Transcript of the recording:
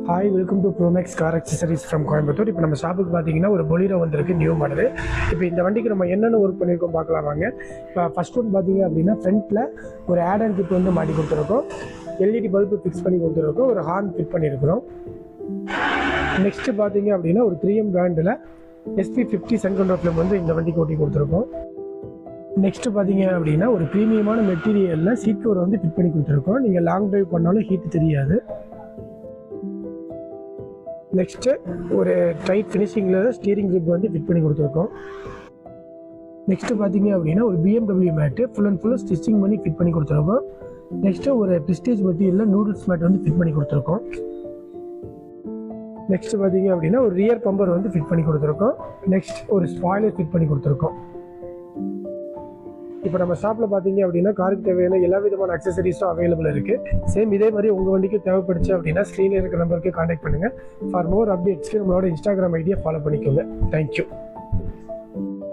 Hi, welcome to Pro Max car accessories from Coimbatore. இப்போ நம்ம ஷாப்புக்கு பார்த்தீங்கன்னா ஒரு பொலிரோ வந்திருக்கு, நியூ மாடல். இப்போ இந்த வண்டிக்கு நம்ம என்னென்ன ஒர்க் பண்ணியிருக்கோம் பார்க்கலாம் வாங்க. இப்போ ஃபஸ்ட் ஒன் பார்த்தீங்க அப்படின்னா ஃப்ரண்ட்டில் ஒரு ஆட் அண்ட் கிட் வந்து மாட்டி கொடுத்துருக்கோம். எல்இடி பல்பு ஃபிக்ஸ் பண்ணி கொடுத்துருக்கோம். ஒரு ஹார்ன் ஃபிட் பண்ணியிருக்கிறோம். நெக்ஸ்ட்டு பார்த்தீங்க அப்படின்னா ஒரு 3M பிராண்டில் SP50 சன் கண்ட்ரோல் ஃபிலிம் வந்து இந்த வண்டிக்கு ஓட்டி கொடுத்துருக்கோம். நெக்ஸ்ட்டு பார்த்தீங்க அப்படின்னா ஒரு ப்ரீமியமான மெட்டீரியலில் சீட் கவர் வந்து ஃபிட் பண்ணி கொடுத்துருக்கோம். நீங்கள் லாங் ட்ரைவ் பண்ணாலும் ஹீட் தெரியாது. நெக்ஸ்ட்டு ஒரு டைட் ஃபினிஷிங்கில் ஸ்டீரிங் கிரிப் வந்து ஃபிட் பண்ணி கொடுத்துருக்கோம். நெக்ஸ்ட்டு பார்த்தீங்க அப்படின்னா ஒரு BMW மேட்டு ஃபுல் அண்ட் ஃபுல்லாக ஸ்டிச்சிங் பண்ணி ஃபிட் பண்ணி கொடுத்துருக்கோம். நெக்ஸ்ட்டு ஒரு ப்ரெஸ்டீஜ் மெட்டீரியலில் நூடுல்ஸ் மேட் வந்து ஃபிட் பண்ணி கொடுத்துருக்கோம். நெக்ஸ்ட்டு பார்த்தீங்க அப்படின்னா ஒரு ரியர் பம்பர் வந்து ஃபிட் பண்ணி கொடுத்துருக்கோம். நெக்ஸ்ட் ஒரு ஸ்பாய்லர் ஃபிட் பண்ணி கொடுத்துருக்கோம். இப்போ நம்ம ஷாப்பில் பார்த்தீங்க அப்படின்னா காருக்கு தேவையான எல்லா விதமான அக்சசரிஸும் அவைலபிள் இருக்குது. சேம் இதே மாதிரி உங்கள் வண்டிக்கு தேவைப்படுச்சு அப்படின்னா ஸ்க்ரீனில் இருக்கிற நம்பருக்கு கான்டாக்ட் பண்ணுங்கள். ஃபார் மோர் அப்டேட்ஸ்க்கு நம்மளோட இன்ஸ்டாகிராம் ஐடியை ஃபாலோ பண்ணிக்கோங்க. தேங்க்யூ.